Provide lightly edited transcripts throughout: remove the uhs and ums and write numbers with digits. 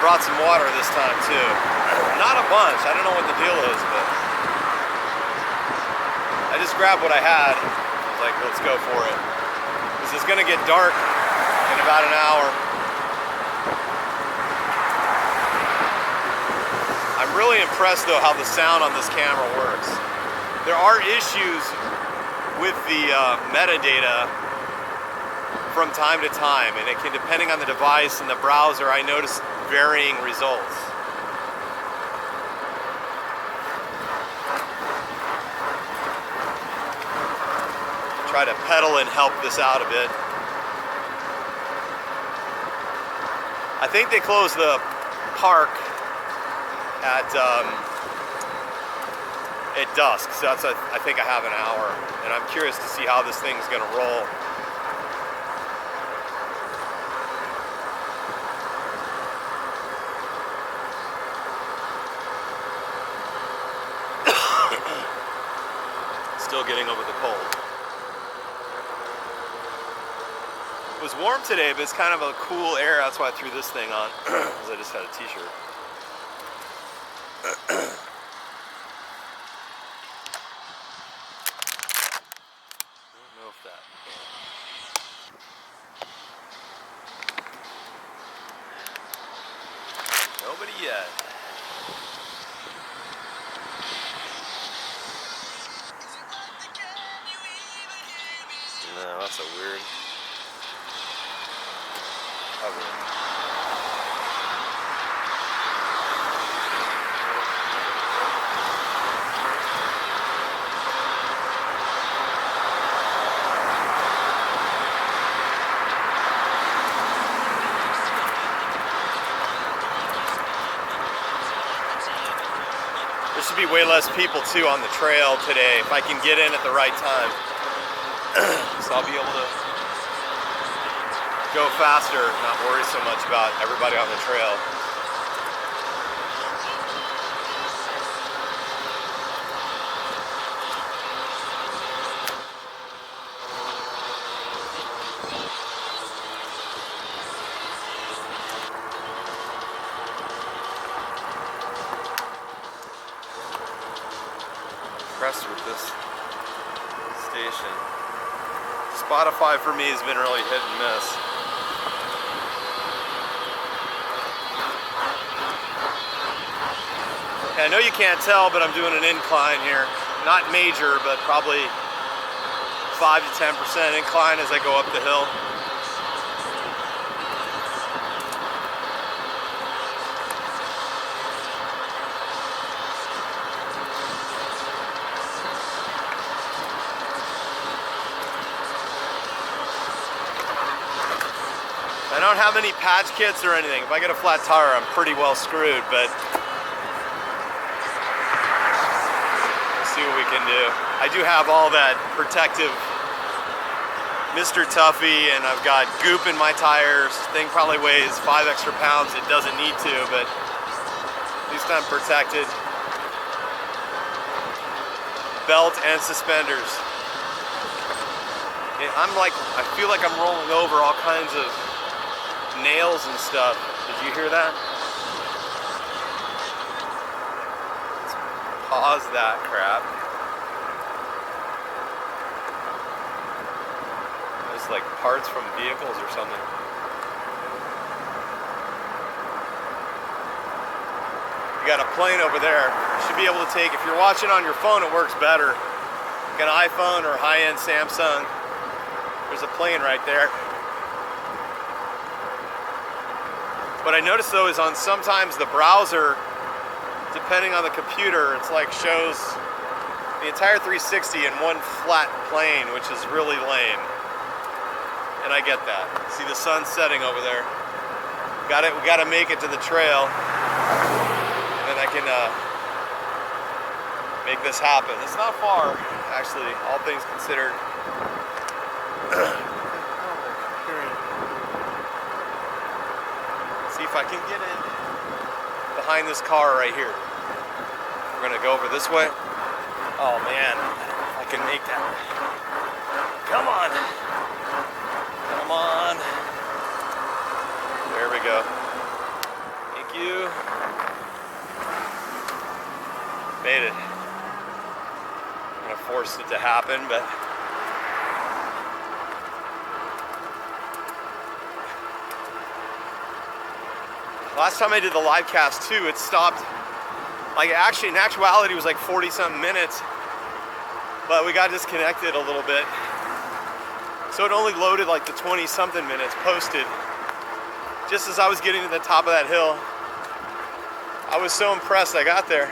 brought some water this time too. Not a bunch, I don't know what the deal is, but I just grabbed what I had. I was like, let's go for it. This is gonna get dark in about an hour. I'm really impressed though how the sound on this camera works. There are issues with the metadata from time to time, and it can, depending on the device and the browser, I notice varying results. Try to pedal and help this out a bit. I think they closed the park at dusk, so that's I think I have an hour, and I'm curious to see how this thing's gonna roll. Still getting over the cold. It was warm today, but it's kind of a cool air. That's why I threw this thing on, because I just had a t-shirt. Nobody yet. No, that's a weird cover. There should be way less people too on the trail today if I can get in at the right time. So I'll be able to go faster, not worry so much about everybody on the trail. Impressed with this station. Spotify for me has been really hit and miss. I know you can't tell, but I'm doing an incline here. Not major, but probably 5 to 10% incline as I go up the hill. I don't have any patch kits or anything. If I get a flat tire, I'm pretty well screwed, but we'll see what we can do. I do have all that protective Mr. Tuffy, and I've got goop in my tires. Thing probably weighs 5 extra pounds. It doesn't need to, but at least I'm protected. Belt and suspenders. I feel like I'm rolling over all kinds of nails and stuff. Did you hear that? Let's pause that crap. There's like parts from vehicles or something. You got a plane over there. You should be able to take, if you're watching on your phone, it works better. Like an iPhone or high-end Samsung. There's a plane right there. What I noticed though is on sometimes the browser, depending on the computer, it's like shows the entire 360 in one flat plane, which is really lame. And I get that. See the sun setting over there. We gotta make it to the trail, and then I can make this happen. It's not far, actually, all things considered. See if I can get in behind this car right here. We're gonna go over this way. Oh man, I can make that. Come on. Come on. There we go. Thank you. Made it. Kind of forced it to happen, but last time I did the live cast too, it stopped. Like actually, in actuality, it was like 40-something minutes, but we got disconnected a little bit. So it only loaded like the 20-something minutes posted. Just as I was getting to the top of that hill, I was so impressed I got there.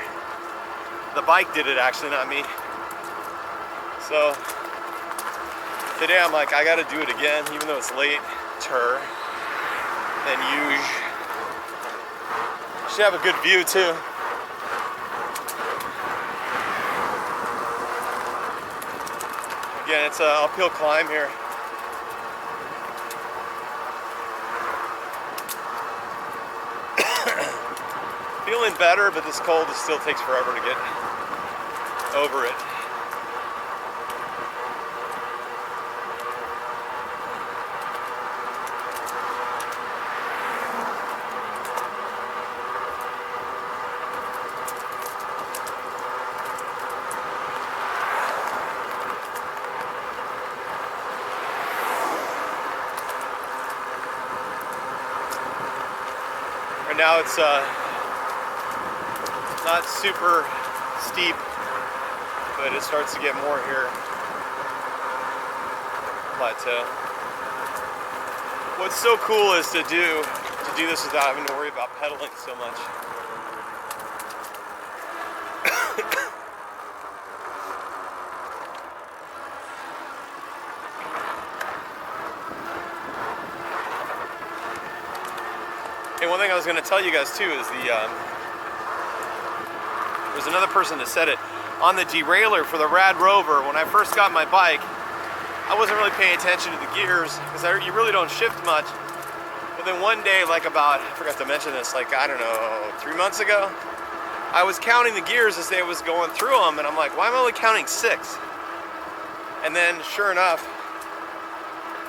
The bike did it actually, not me. So today I'm like, I gotta do it again, even though it's later than usual. Should have a good view too. Again, it's an uphill climb here. Feeling better, but this cold still takes forever to get over it. Right now it's not super steep, but it starts to get more here. Plateau. What's so cool is to do this without having to worry about pedaling so much. Hey, one thing I was going to tell you guys too is there's another person that said it on the derailleur for the Rad Rover. When I first got my bike, I wasn't really paying attention to the gears because you really don't shift much. But then one day, like about, I forgot to mention this, like I don't know, 3 months ago, I was counting the gears as I was going through them, and I'm like, why am I only counting 6? And then, sure enough,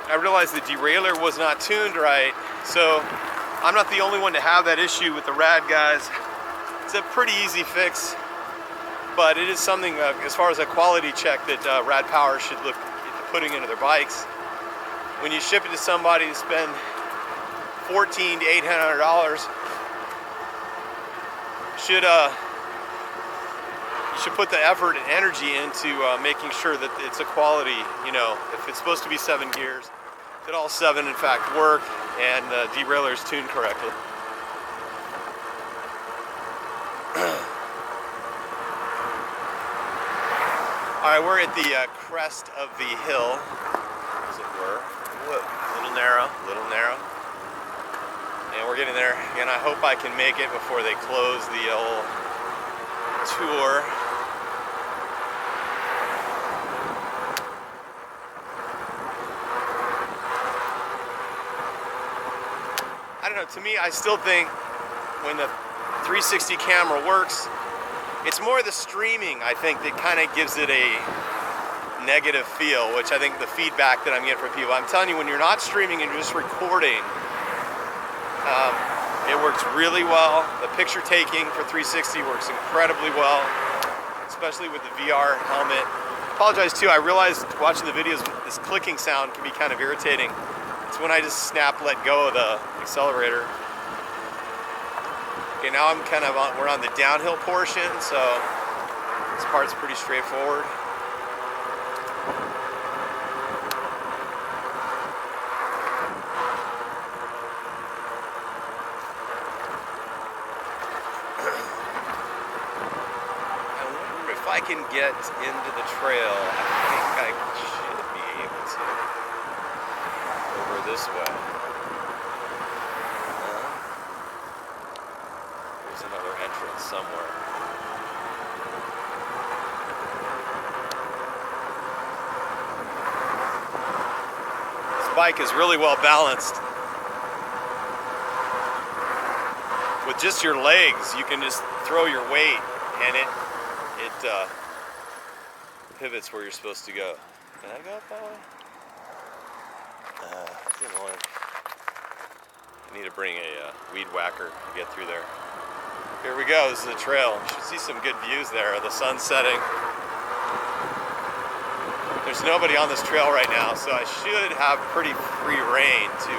I realized the derailleur was not tuned right. So I'm not the only one to have that issue with the Rad guys. It's a pretty easy fix, but it is something as far as a quality check that Rad Power should look at putting into their bikes. When you ship it to somebody to spend $1,400 to $800, you should put the effort and energy into making sure that it's a quality, you know, if it's supposed to be 7 gears, that all 7 in fact work and the derailleur is tuned correctly. Alright, we're at the crest of the hill, as it were. Whoa, little narrow. And we're getting there. And I hope I can make it before they close the old tour. I don't know, to me, I still think when the 360 camera works, it's more the streaming, I think, that kind of gives it a negative feel, which I think the feedback that I'm getting from people. I'm telling you, when you're not streaming and you're just recording, it works really well. The picture taking for 360 works incredibly well, especially with the VR helmet. Apologize too, I realized watching the videos, this clicking sound can be kind of irritating. It's when I just let go of the accelerator. Okay, now I'm we're on the downhill portion, so this part's pretty straightforward. I wonder if I can get into the trail. I think I should be able to. Over this way. There's another entrance somewhere. This bike is really well balanced. With just your legs, you can just throw your weight and it pivots where you're supposed to go. Can I go up that way? Need to bring a weed whacker to get through there. Here we go. This is a trail. You should see some good views there. The sun's setting. There's nobody on this trail right now, so I should have pretty free reign to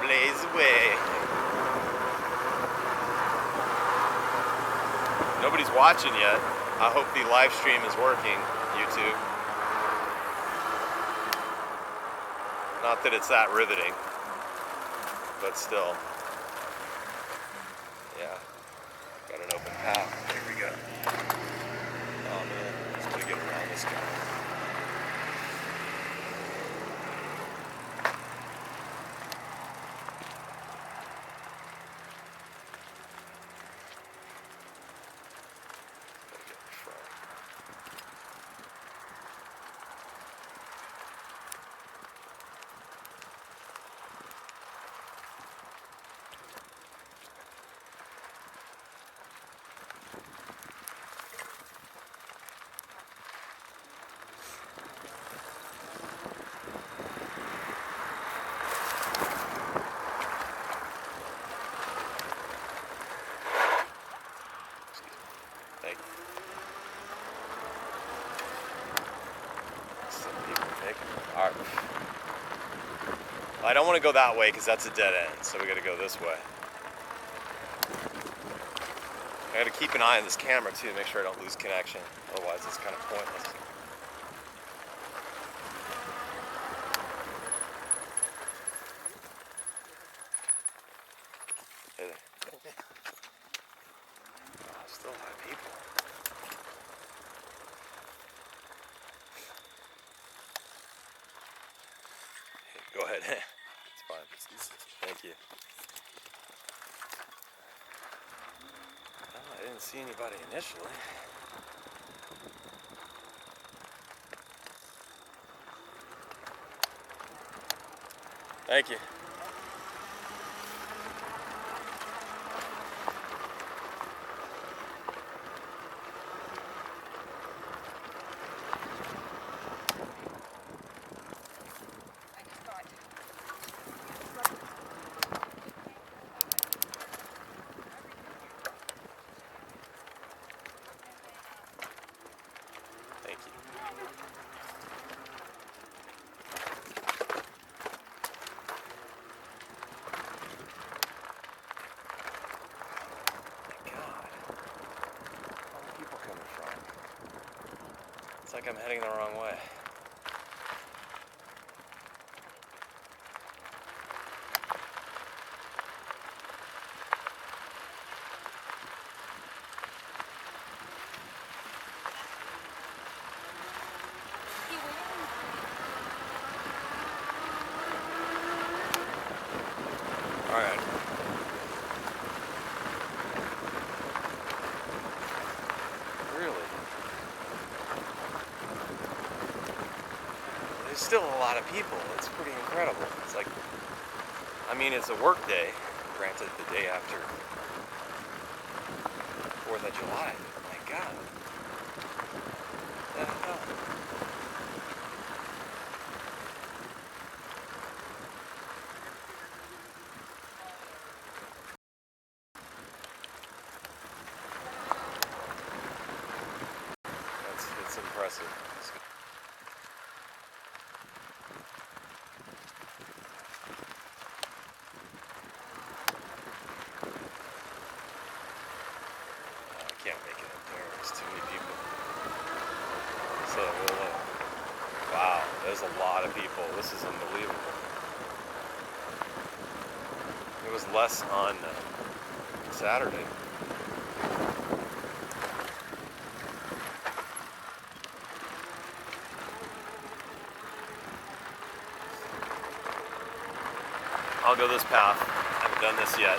blaze away. Nobody's watching yet. I hope the live stream is working, YouTube. Not that it's that riveting, but still. Yeah, got an open path. There we go. Oh man, just gotta get around this guy. Alright. I don't want to go that way because that's a dead end, so we got to go this way. I got to keep an eye on this camera too to make sure I don't lose connection. Otherwise, it's kind of pointless. Hey there. Oh, still a lot of people. Go ahead. It's fine. Thank you. Well, I didn't see anybody initially. Thank you. It's like I'm heading the wrong way. All right. Really? There's still a lot of people. It's pretty incredible. It's like, I mean, it's a work day. Granted, the day after 4th of July. My God. What the hell? It's impressive. I can't make it up there. There's too many people. So, wow, there's a lot of people. This is unbelievable. It was less on Saturday. I'll go this path. I haven't done this yet.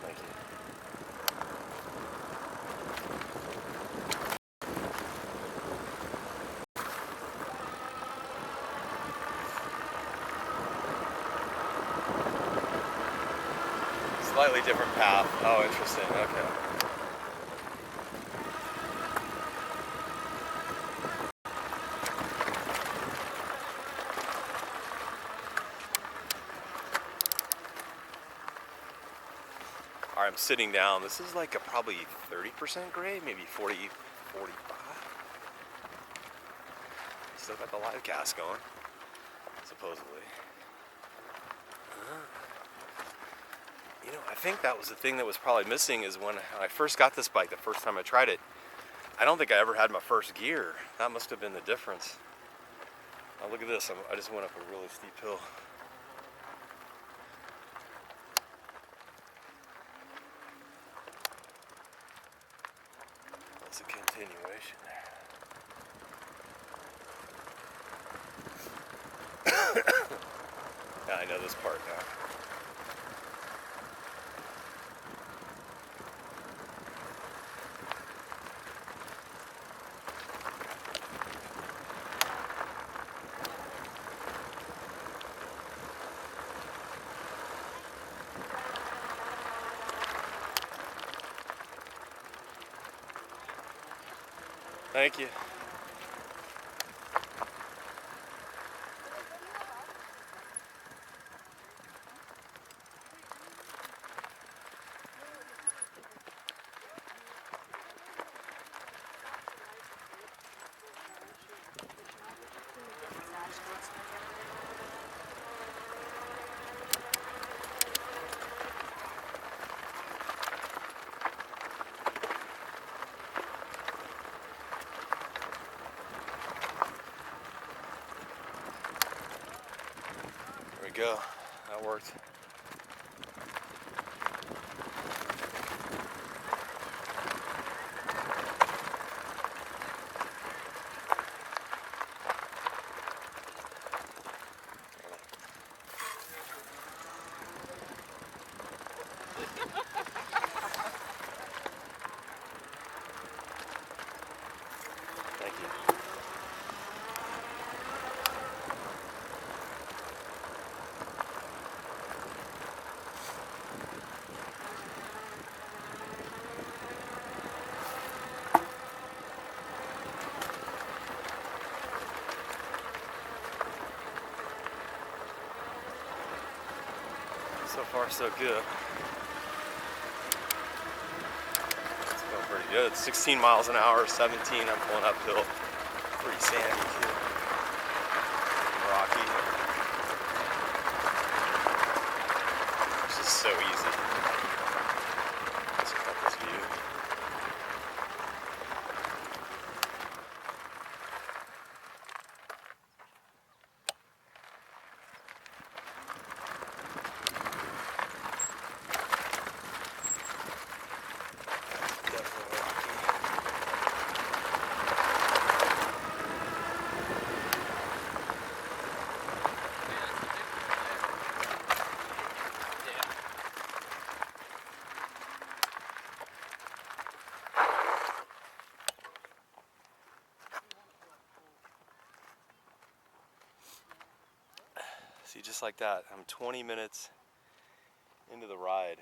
Thank you. Slightly different path. Oh, interesting. Okay. All right, I'm sitting down. This is like a probably 30% grade, maybe 40, 45. Still got the live cast going, supposedly. You know, I think that was the thing that was probably missing is when I first got this bike, the first time I tried it, I don't think I ever had my first gear. That must have been the difference. Now look at this, I just went up a really steep hill. That's a continuation. Yeah, I know this part now. Thank you. There we go. That worked. Thank you. So far, so good. It's going pretty good. 16 miles an hour, 17. I'm pulling uphill. Pretty sandy too. Rocky. This is so easy. Let's check out this view. Definitely rocky. See, just like that, I'm 20 minutes into the ride,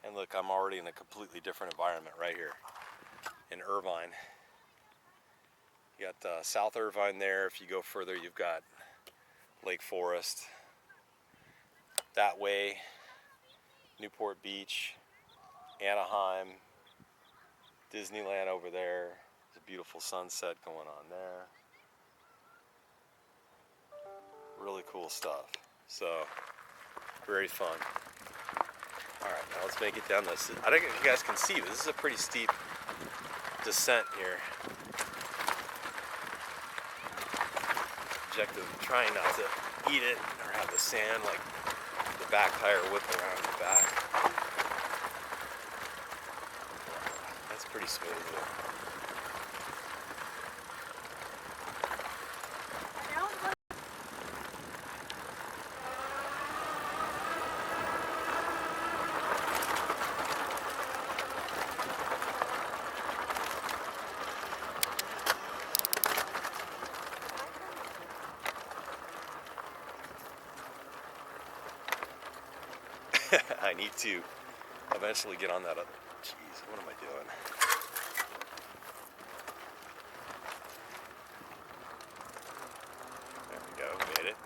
and look, I'm already in a completely different environment right here in Irvine. You got South Irvine there. If you go further, you've got Lake Forest. That way, Newport Beach, Anaheim, Disneyland over there. There's a beautiful sunset going on there. Really cool stuff. So, very fun. Alright, now let's make it down this. I don't know if you guys can see, but this is a pretty steep descent here. Objective, trying not to eat it or have the sand like the back tire whip around the back. That's pretty smooth though. I need to eventually get on that other. Jeez, what am I doing? There we go, made it.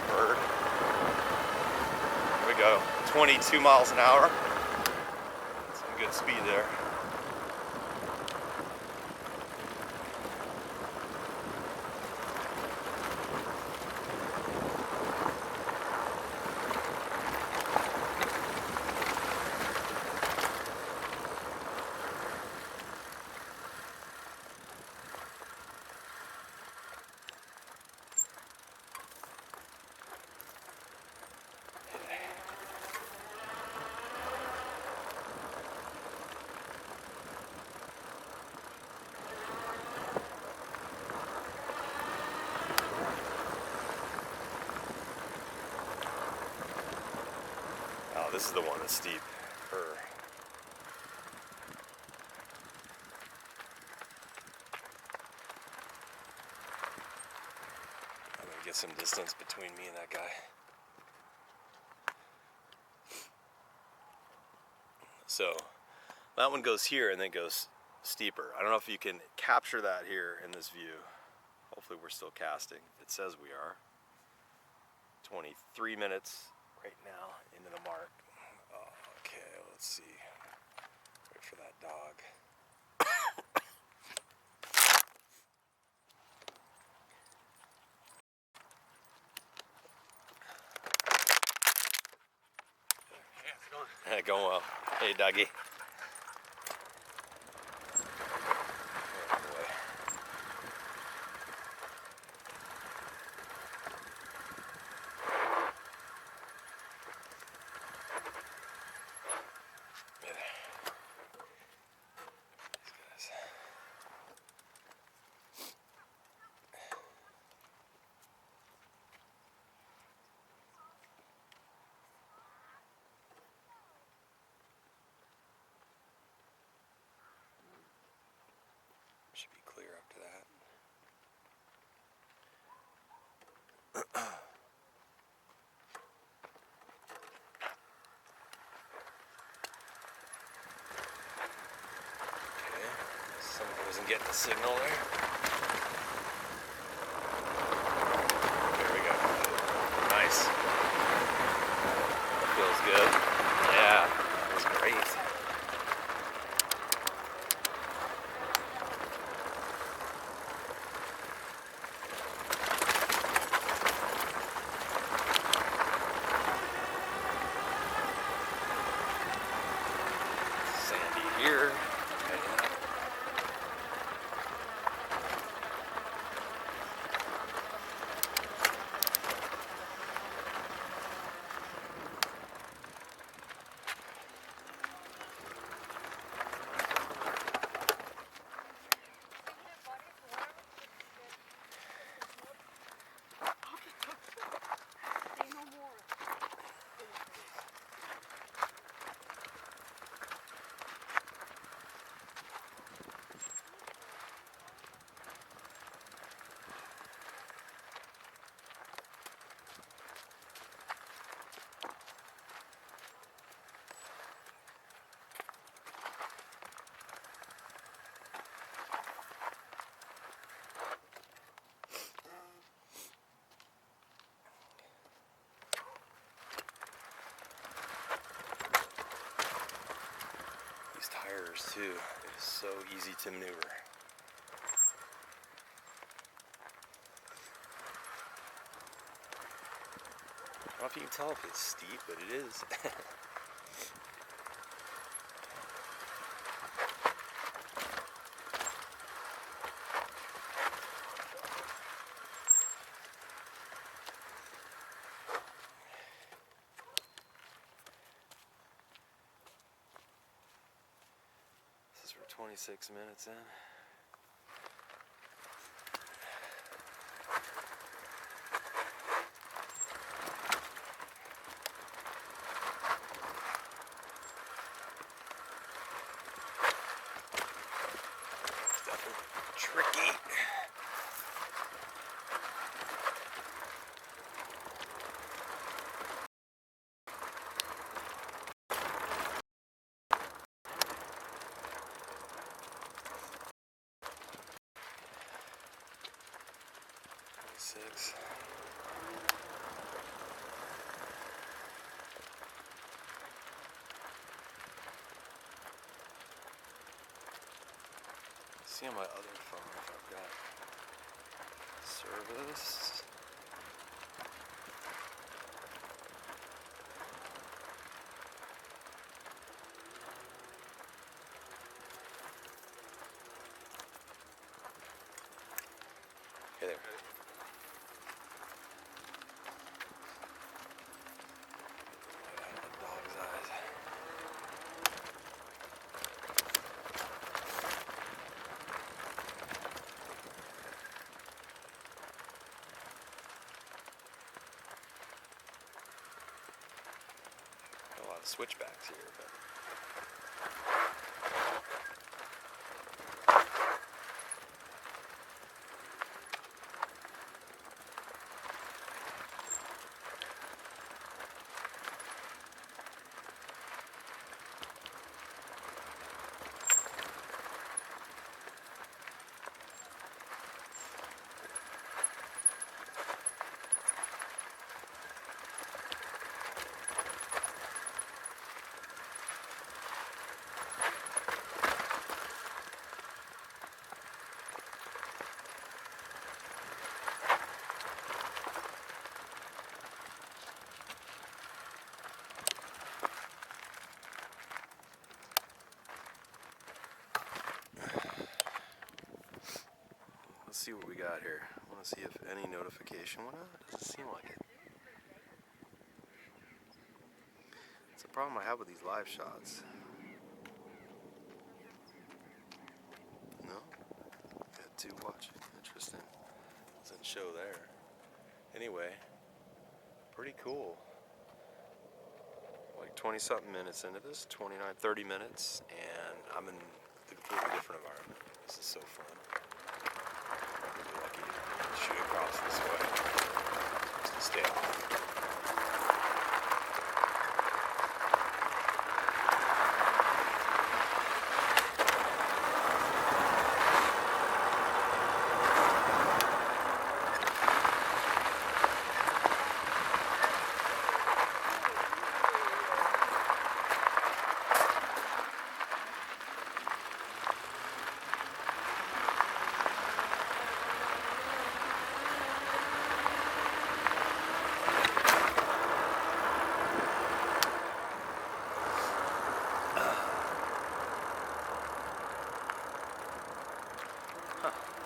Bird. There we go, 22 miles an hour. Some good speed there. Oh, this is the one that's steep. I'm gonna get some distance between me and that guy. So that one goes here and then goes steeper. I don't know if you can capture that here in this view. Hopefully we're still casting. It says we are. 23 minutes right now into the mark. Okay, let's see. Wait for that dog. Hey, how's it going? Hey, going well. Hey, doggy. Should be clear up to that. Okay, somebody wasn't getting the signal there. There we go. Nice. That feels good. Yeah, that was great. Here. These tires too, it is so easy to maneuver. I don't know if you can tell if it's steep, but it is. This is for 26 minutes in. Tricky. 26. See on my other phone if I've got service. Hey there. Dog's eyes. A lot of switchbacks here, but let's see what we got here. I want to see if any notification went out. It doesn't seem like it. It's a problem I have with these live shots. No? Got two watching. Interesting. Doesn't show there. Anyway, pretty cool. Like 20-something minutes into this, 29, 30 minutes, and I'm in a completely different environment. This is so fun. I'm really lucky to shoot across this way just to stay off.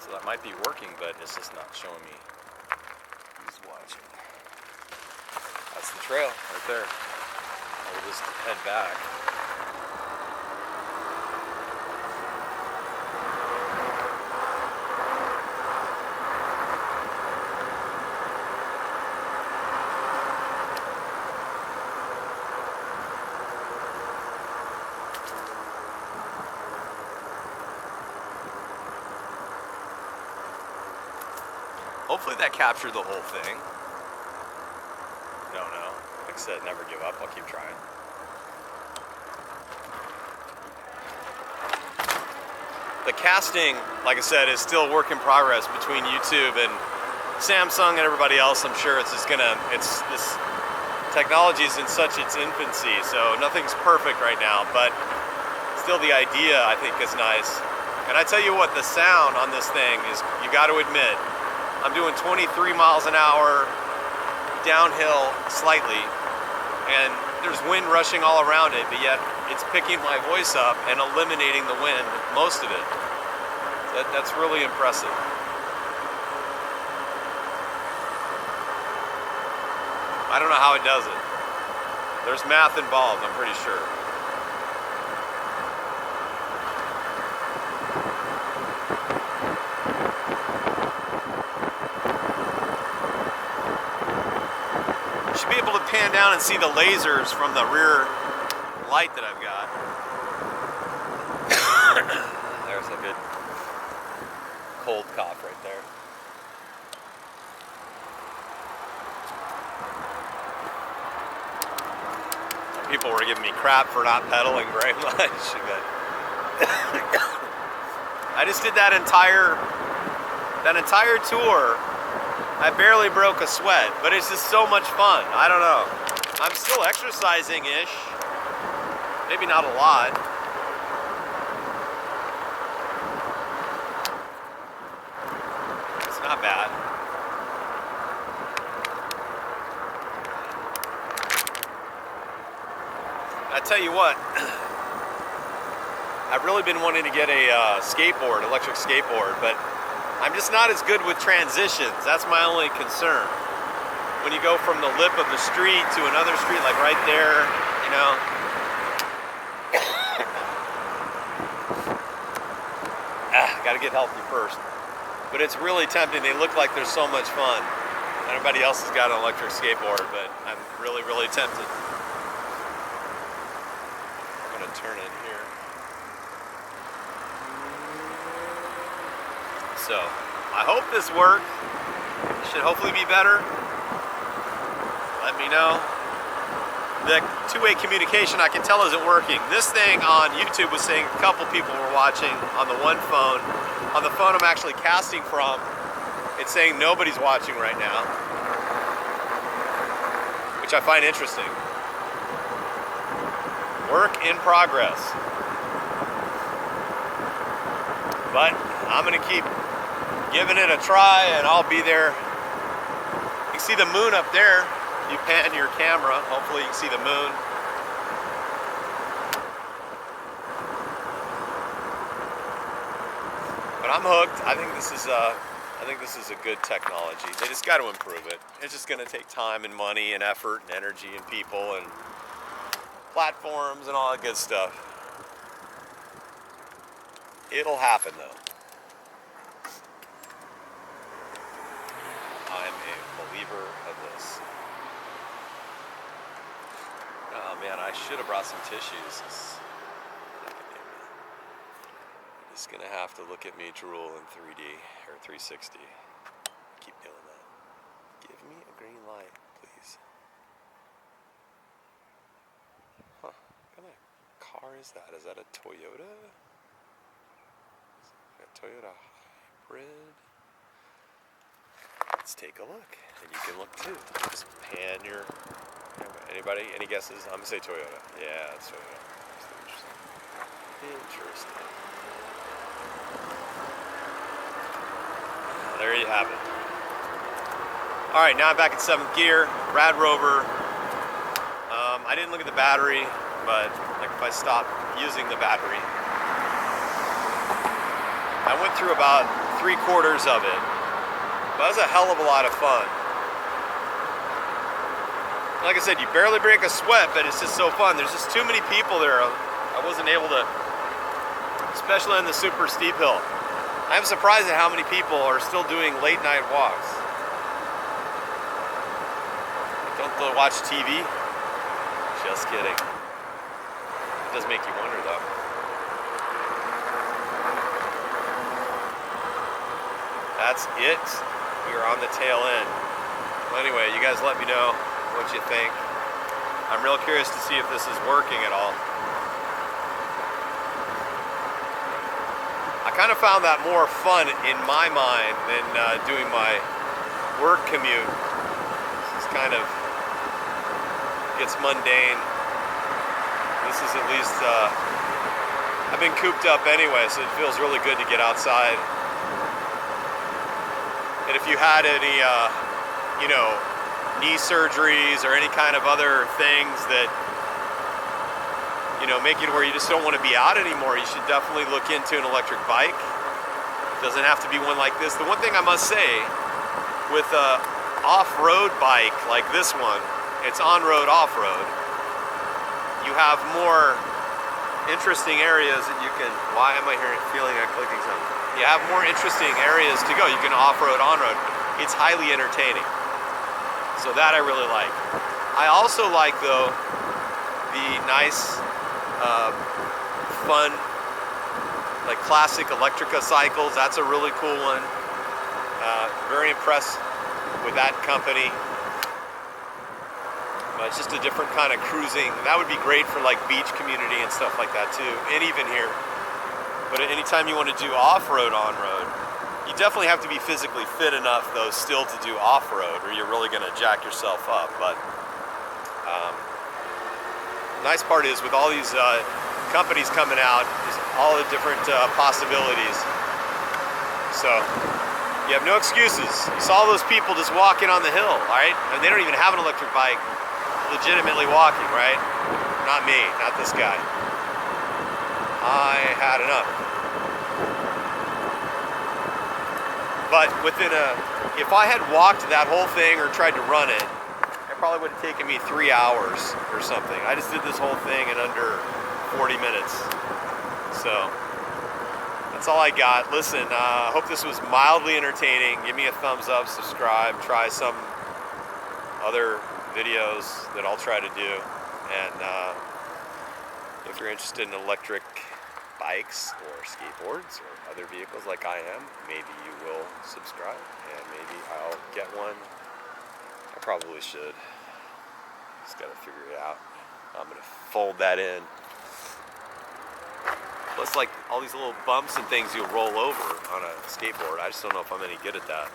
So that might be working, but it's just not showing me who's watching. That's the trail right there. We'll just head back. Hopefully that captured the whole thing. Don't know. Like I said, never give up. I'll keep trying. The casting, like I said, is still work in progress between YouTube and Samsung and everybody else. I'm sure it's just gonna, this technology is in such its infancy, so nothing's perfect right now, but still the idea I think is nice. And I tell you what, the sound on this thing is, you got to admit, I'm doing 23 miles an hour downhill slightly, and there's wind rushing all around it, but yet it's picking my voice up and eliminating the wind, most of it. That's really impressive. I don't know how it does it. There's math involved, I'm pretty sure. Be able to pan down and see the lasers from the rear light that I've got. There's a good cold cough right there. Some people were giving me crap for not pedaling very much, but I just did that entire tour. I barely broke a sweat, but it's just so much fun. I don't know. I'm still exercising-ish. Maybe not a lot. It's not bad. I tell you what, I've really been wanting to get a skateboard, electric skateboard, but I'm just not as good with transitions. That's my only concern. When you go from the lip of the street to another street, like right there, you know. Gotta get healthy first. But it's really tempting. They look like they're so much fun. Everybody else has got an electric skateboard, but I'm really, really tempted. I'm gonna turn in here. So, I hope this works. It should hopefully be better. Let me know. The two-way communication I can tell isn't working. This thing on YouTube was saying a couple people were watching on the one phone. On the phone I'm actually casting from, it's saying nobody's watching right now, which I find interesting. Work in progress. But I'm gonna keep giving it a try and I'll be there. You can see the moon up there. You pan your camera, hopefully you can see the moon. But I'm hooked. I think this is a good technology. They just got to improve it. It's just going to take time and money and effort and energy and people and platforms and all that good stuff. It'll happen though. I'm a believer of this. Oh man, I should have brought some tissues. It's gonna have to look at me drool in 3D or 360. Keep doing that. Give me a green light, please. Huh, what kind of car is that? Is that a Toyota? A Toyota hybrid? Let's take a look. And you can look too. Just pan your... Anybody? Any guesses? I'm gonna say Toyota. Yeah, it's Toyota. Interesting. There you have it. All right, now I'm back in 7th gear, Rad Rover. I didn't look at the battery, but like if I stop using the battery, I went through about 3/4 of it. But it was a hell of a lot of fun. Like I said, you barely break a sweat, but it's just so fun. There's just too many people there. I wasn't able to, especially on the super steep hill. I'm surprised at how many people are still doing late night walks. Don't they watch TV? Just kidding. It does make you wonder though. That's it. We are on the tail end. Well, anyway, you guys let me know what you think. I'm real curious to see if this is working at all. I kind of found that more fun in my mind than doing my work commute. This kind of gets mundane. This is at least, I've been cooped up anyway, so it feels really good to get outside. And if you had any, you know, knee surgeries or any kind of other things that, you know, make it where you just don't want to be out anymore, you should definitely look into an electric bike. It doesn't have to be one like this. The one thing I must say, with a off-road bike like this one, it's on-road, off-road, you have more interesting areas that you can, why am I feeling like clicking something? You have more interesting areas to go. You can off-road, on-road. It's highly entertaining. So that I really like. I also like, though, the nice, fun, like classic Electrica cycles. That's a really cool one. Very impressed with that company. But it's just a different kind of cruising. That would be great for like beach community and stuff like that too, and even here. But anytime you want to do off-road, on-road, You definitely have to be physically fit enough, though, still to do off-road, or you're really going to jack yourself up. But the nice part is, with all these companies coming out, there's all the different possibilities. So you have no excuses. You saw those people just walking on the hill, right? And they don't even have an electric bike, legitimately walking, right? Not me, not this guy. I had enough. But if I had walked that whole thing or tried to run it, it probably would have taken me 3 hours or something. I just did this whole thing in under 40 minutes. So that's all I got. Listen, I hope this was mildly entertaining. Give me a thumbs up, subscribe, try some other videos that I'll try to do. And if you're interested in electric bikes or skateboards or other vehicles like I am, maybe you will subscribe and maybe I'll get one. I probably should. Just gotta figure it out. I'm gonna fold that in. Plus, like all these little bumps and things you'll roll over on a skateboard. I just don't know if I'm any good at that.